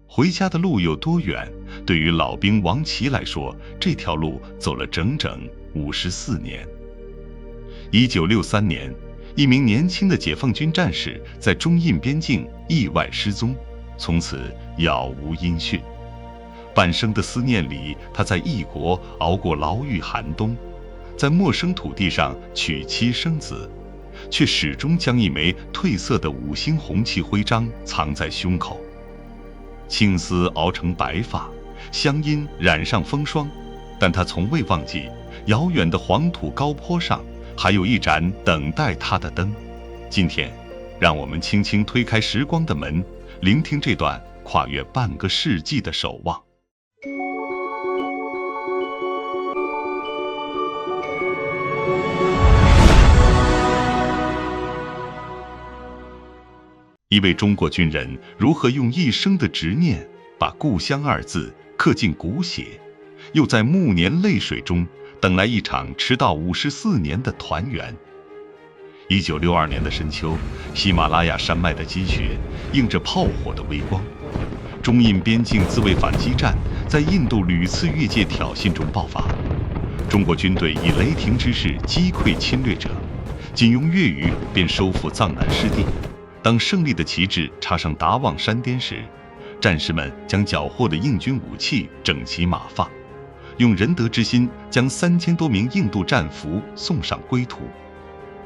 回家的路有多远？对于老兵王琦来说，这条路走了整整54年。1963年，一名年轻的解放军战士在中印边境意外失踪，从此杳无音讯。半生的思念里，他在异国熬过牢狱寒冬，在陌生土地上娶妻生子，却始终将一枚褪色的5星红旗徽章藏在胸口。青丝熬成白发，乡音染上风霜，但他从未忘记，遥远的黄土高坡上还有一盏等待他的灯。今天，让我们轻轻推开时光的门，聆听这段跨越半个世纪的守望。一位中国军人如何用一生的执念把故乡2字刻进骨血，又在暮年泪水中等来一场迟到54年的团圆。1962年的深秋，喜马拉雅山脉的积雪映着炮火的微光，中印边境自卫反击战在印度屡次越界挑衅中爆发。中国军队以雷霆之势击溃侵略者，仅用月余便收复藏南失地。当胜利的旗帜插上达旺山巅时，战士们将缴获的印军武器整齐码放，用仁德之心将3000多名印度战俘送上归途。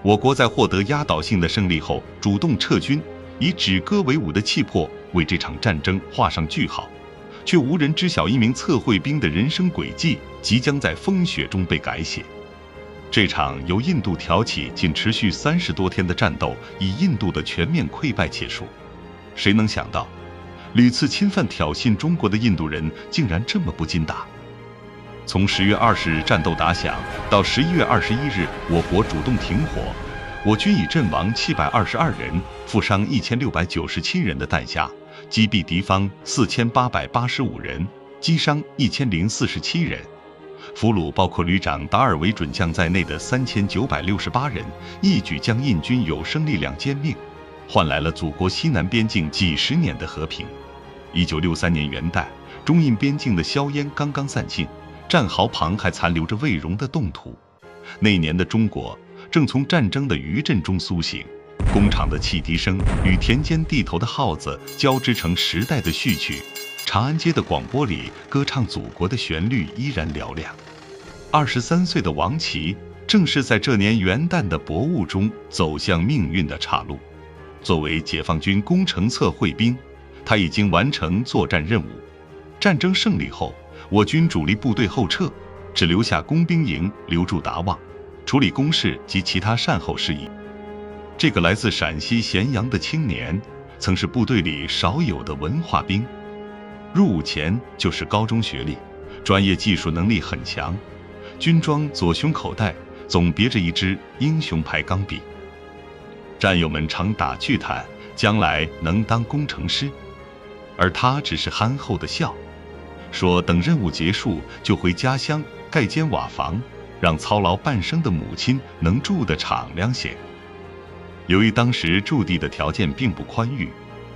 我国在获得压倒性的胜利后主动撤军，以止戈为武的气魄为这场战争画上句号，却无人知晓一名测绘兵的人生轨迹即将在风雪中被改写。这场由印度挑起仅持续30多天的战斗以印度的全面溃败结束。谁能想到，屡次侵犯挑衅中国的印度人竟然这么不禁打？从10月20日战斗打响到11月21日我国主动停火，我军以阵亡722人、负伤1697人的代价，击毙敌方4885人，击伤1047人。俘虏包括旅长达尔维准将在内的3968人，一举将印军有生力量歼灭，换来了祖国西南边境几10年的和平。1963年元旦，中印边境的硝烟刚刚散尽，战壕旁还残留着未融的冻土。那年的中国正从战争的余震中苏醒，工厂的汽笛声与田间地头的号子交织成时代的序曲。长安街的广播里歌唱祖国的旋律依然嘹亮。23岁的王琦正是在这年元旦的薄雾中走向命运的岔路。作为解放军工程测绘兵，他已经完成作战任务。战争胜利后，我军主力部队后撤，只留下工兵营留驻达旺，处理公事及其他善后事宜。这个来自陕西咸阳的青年，曾是部队里少有的文化兵。入伍前就是高中学历，专业技术能力很强，军装左胸口袋总别着一支英雄牌钢笔。战友们常打趣谈，将来能当工程师，而他只是憨厚的笑，说等任务结束就回家乡盖间瓦房，让操劳半生的母亲能住得敞亮些。由于当时驻地的条件并不宽裕，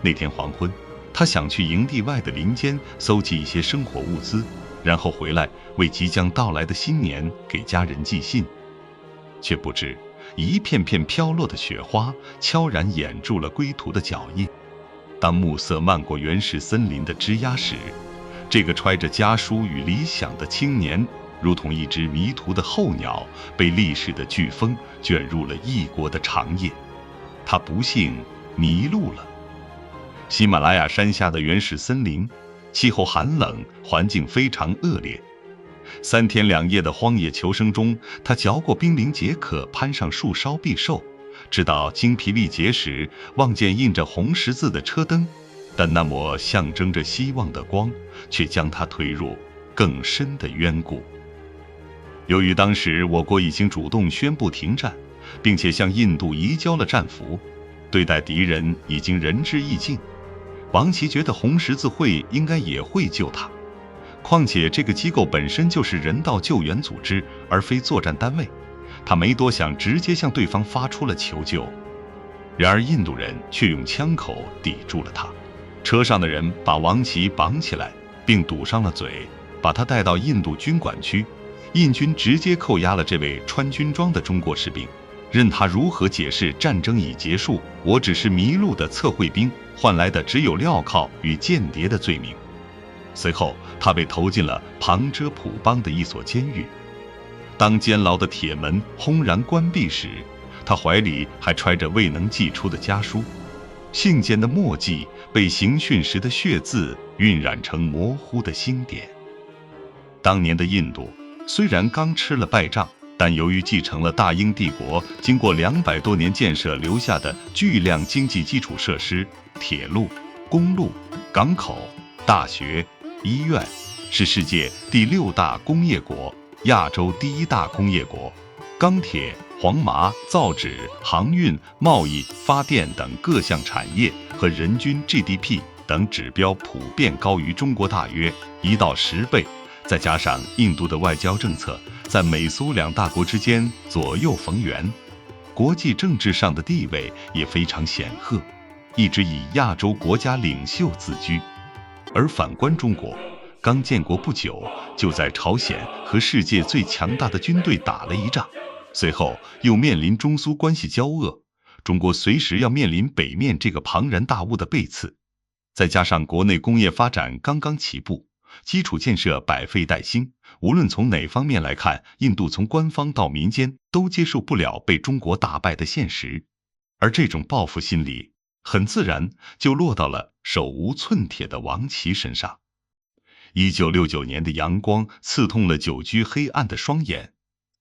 那天黄昏，他想去营地外的林间搜集一些生活物资，然后回来为即将到来的新年给家人寄信，却不知一片片飘落的雪花悄然掩住了归途的脚印。当暮色漫过原始森林的枝桠时，这个揣着家书与理想的青年，如同一只迷途的候鸟，被历史的飓风卷入了异国的长夜。他不幸迷路了。喜马拉雅山下的原始森林，气候寒冷，环境非常恶劣。3天2夜的荒野求生中，他嚼过冰凌解渴，攀上树梢避寿，直到精疲力竭时，望见印着红十字的车灯，但那抹象征着希望的光，却将他推入更深的渊谷。由于当时我国已经主动宣布停战，并且向印度移交了战俘，对待敌人已经仁至义尽。王琦觉得红十字会应该也会救他，况且这个机构本身就是人道救援组织，而非作战单位。他没多想，直接向对方发出了求救。然而印度人却用枪口抵住了他。车上的人把王琦绑起来，并堵上了嘴，把他带到印度军管区。印军直接扣押了这位穿军装的中国士兵，任他如何解释战争已结束，我只是迷路的测绘兵，换来的只有镣铐与间谍的罪名。随后，他被投进了旁遮普邦的一所监狱。当监牢的铁门轰然关闭时，他怀里还揣着未能寄出的家书，信件的墨迹被刑讯时的血字晕染成模糊的星点。当年的印度虽然刚吃了败仗，但由于继承了大英帝国经过200多年建设留下的巨量经济基础设施，铁路、公路、港口、大学、医院，是世界第6大工业国，亚洲第1大工业国。钢铁、黄麻、造纸、航运、贸易、发电等各项产业和人均 GDP 等指标普遍高于中国大约1到10倍。再加上印度的外交政策在美苏2大国之间左右逢源，国际政治上的地位也非常显赫，一直以亚洲国家领袖自居。而反观中国，刚建国不久，就在朝鲜和世界最强大的军队打了一仗，随后又面临中苏关系交恶，中国随时要面临北面这个庞然大物的背刺。再加上国内工业发展刚刚起步，基础建设百废待兴，无论从哪方面来看，印度从官方到民间都接受不了被中国打败的现实，而这种报复心理很自然就落到了手无寸铁的王琦身上。1969年的阳光刺痛了久居黑暗的双眼，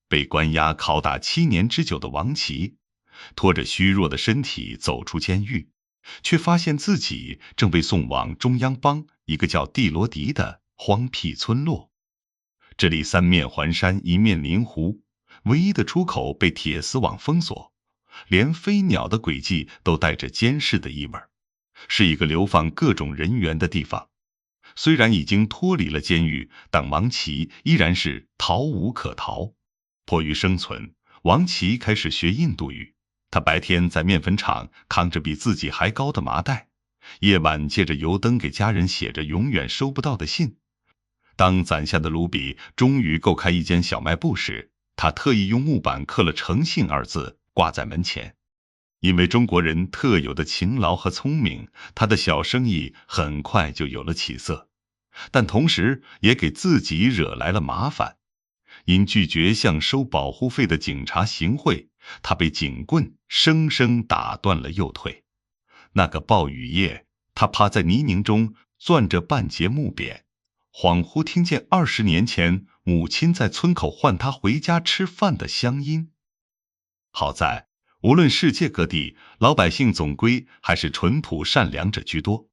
被关押拷打7年之久的王琦，拖着虚弱的身体走出监狱，却发现自己正被送往中央邦一个叫蒂罗迪的荒僻村落。这里3面环山，一面临湖，唯一的出口被铁丝网封锁，连飞鸟的轨迹都带着监视的意味，是一个流放各种人员的地方。虽然已经脱离了监狱，但王琦依然是逃无可逃。迫于生存，王琦开始学印度语。他白天在面粉厂扛着比自己还高的麻袋，夜晚借着油灯给家人写着永远收不到的信。当攒下的卢比终于够开一间小卖部时，他特意用木板刻了诚信2字挂在门前。因为中国人特有的勤劳和聪明，他的小生意很快就有了起色，但同时也给自己惹来了麻烦。因拒绝向收保护费的警察行贿，他被警棍生生打断了右腿。那个暴雨夜，他趴在泥泞中攥着半截木扁，恍惚听见20年前母亲在村口唤他回家吃饭的乡音。好在无论世界各地，老百姓总归还是淳朴善良者居多。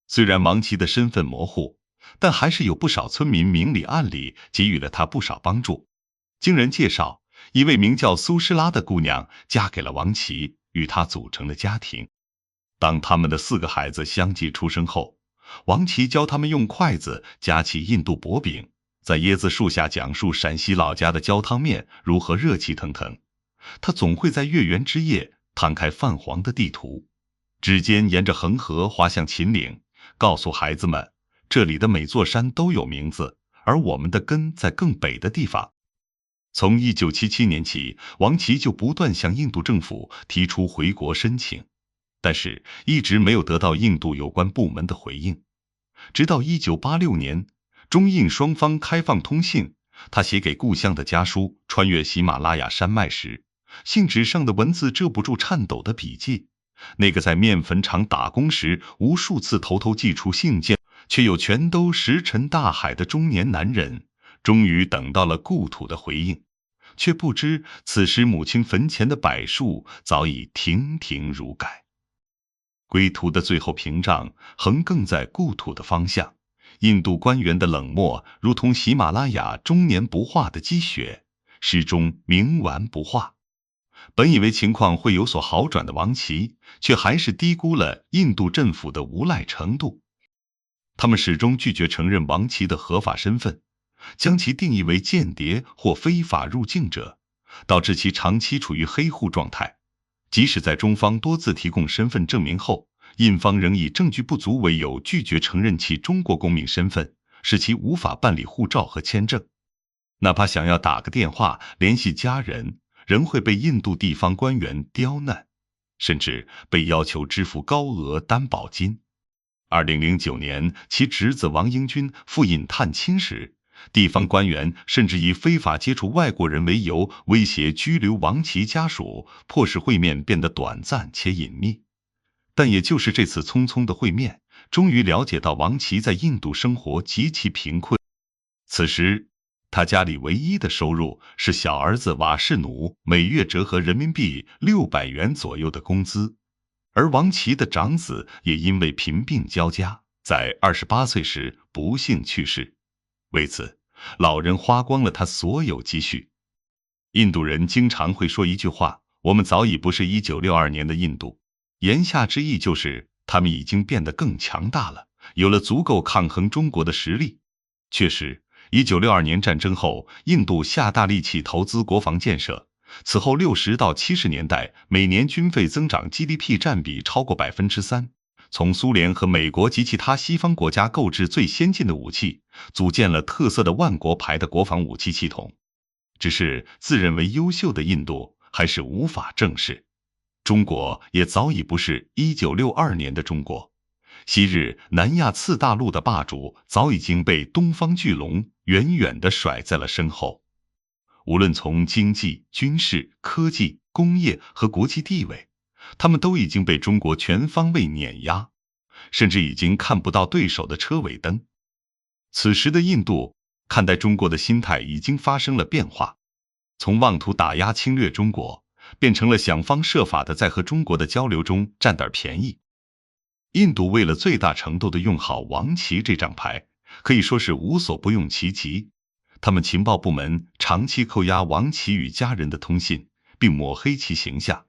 虽然王琦的身份模糊，但还是有不少村民明里暗里给予了他不少帮助。经人介绍，一位名叫苏诗拉的姑娘嫁给了王琦，与他组成了家庭。当他们的4个孩子相继出生后，王琦教他们用筷子夹起印度薄饼，在椰子树下讲述陕西老家的焦汤面如何热气腾腾。他总会在月圆之夜摊开泛黄的地图，指尖沿着恒河滑向秦岭，告诉孩子们，这里的每座山都有名字，而我们的根在更北的地方。从1977年起，王琦就不断向印度政府提出回国申请，但是一直没有得到印度有关部门的回应。直到1986年，中印双方开放通信，他写给故乡的家书穿越喜马拉雅山脉时，信纸上的文字遮不住颤抖的笔迹。那个在面粉厂打工时无数次偷偷寄出信件，却又全都石沉大海的中年男人，终于等到了故土的回应，却不知此时母亲坟前的柏树早已亭亭如盖。归途的最后屏障横亘在故土的方向，印度官员的冷漠如同喜马拉雅终年不化的积雪，始终冥顽不化。本以为情况会有所好转的王琦，却还是低估了印度政府的无赖程度。他们始终拒绝承认王琦的合法身份，将其定义为间谍或非法入境者，导致其长期处于黑户状态。即使在中方多次提供身份证明后，印方仍以证据不足为由拒绝承认其中国公民身份，使其无法办理护照和签证。哪怕想要打个电话联系家人，仍会被印度地方官员刁难，甚至被要求支付高额担保金。2009年，其侄子王英军赴印探亲时，地方官员甚至以非法接触外国人为由，威胁拘留王琦家属，迫使会面变得短暂且隐秘。但也就是这次匆匆的会面，终于了解到王琦在印度生活极其贫困。此时，他家里唯一的收入是小儿子瓦士努每月折合人民币600元左右的工资，而王琦的长子也因为贫病交加，在28岁时不幸去世。为此，老人花光了他所有积蓄。印度人经常会说一句话：我们早已不是1962年的印度。言下之意就是，他们已经变得更强大了，有了足够抗衡中国的实力。确实，1962年战争后，印度下大力气投资国防建设。此后60到70年代，每年军费增长 GDP 占比超过 3%。从苏联和美国及其他西方国家购置最先进的武器，组建了特色的万国牌的国防武器系统。只是自认为优秀的印度还是无法正视，中国也早已不是1962年的中国。昔日南亚次大陆的霸主早已经被东方巨龙远远地甩在了身后。无论从经济、军事、科技、工业和国际地位，他们都已经被中国全方位碾压，甚至已经看不到对手的车尾灯。此时的印度看待中国的心态已经发生了变化，从妄图打压侵略中国，变成了想方设法的在和中国的交流中占点便宜。印度为了最大程度的用好王琦这张牌，可以说是无所不用其极。他们情报部门长期扣押王琦与家人的通信，并抹黑其形象。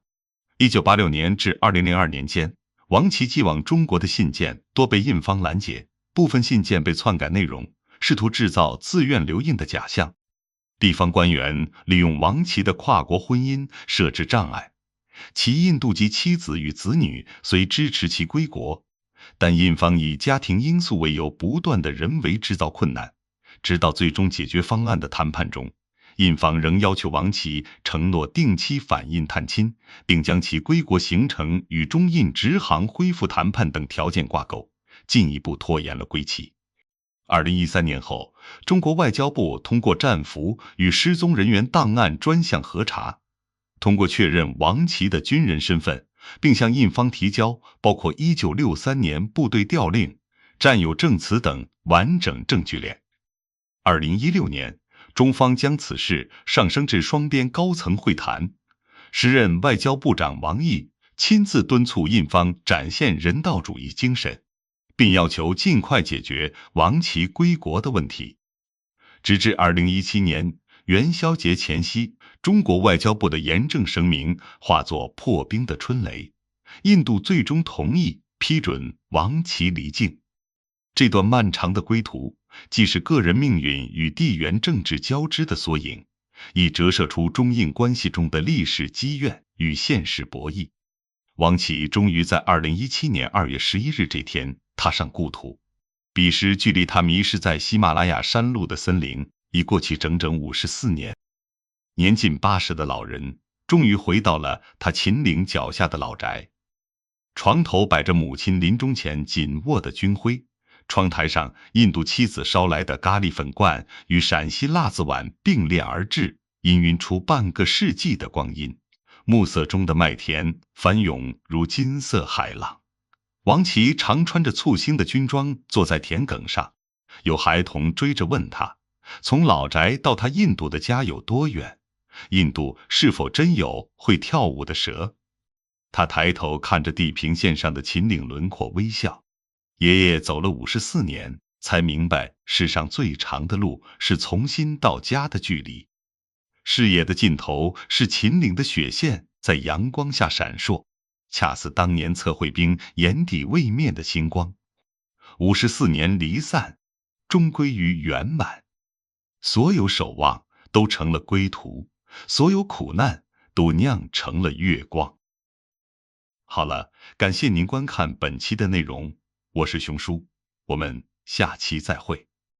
1986年至2002年间，王琦寄往中国的信件多被印方拦截，部分信件被篡改内容，试图制造自愿留印的假象。地方官员利用王琦的跨国婚姻设置障碍，其印度籍妻子与子女虽支持其归国，但印方以家庭因素为由，不断的人为制造困难。直到最终解决方案的谈判中，印方仍要求王琦承诺定期返印探亲，并将其归国行程与中印直航恢复谈判等条件挂钩，进一步拖延了归期。2013年后，中国外交部通过战俘与失踪人员档案专项核查，通过确认王琦的军人身份，并向印方提交包括1963年部队调令、战友证词等完整证据链。2016年，中方将此事上升至双边高层会谈，时任外交部长王毅亲自敦促印方展现人道主义精神，并要求尽快解决王琦归国的问题。直至2017年元宵节前夕，中国外交部的严正声明化作破冰的春雷，印度最终同意批准王琦离境。这段漫长的归途，既是个人命运与地缘政治交织的缩影，亦折射出中印关系中的历史积怨与现实博弈。王琦终于在2017年2月11日这天踏上故土，彼时距离他迷失在喜马拉雅山路的森林已过去整整54年。年近80的老人终于回到了他秦岭脚下的老宅，床头摆着母亲临终前紧握的军徽，窗台上印度妻子烧来的咖喱粉罐与陕西辣子碗并列而置，氤氲出半个世纪的光阴。暮色中的麦田翻涌如金色海浪。王琦常穿着簇新的军装坐在田埂上，有孩童追着问他，从老宅到他印度的家有多远？印度是否真有会跳舞的蛇？他抬头看着地平线上的秦岭轮廓微笑。爷爷走了54年，才明白世上最长的路是从心到家的距离。视野的尽头是秦岭的雪线在阳光下闪烁，恰似当年测绘兵眼底未灭的星光。54年离散，终归于圆满。所有守望都成了归途，所有苦难都酿成了月光。好了，感谢您观看本期的内容，我是熊叔，我们下期再会。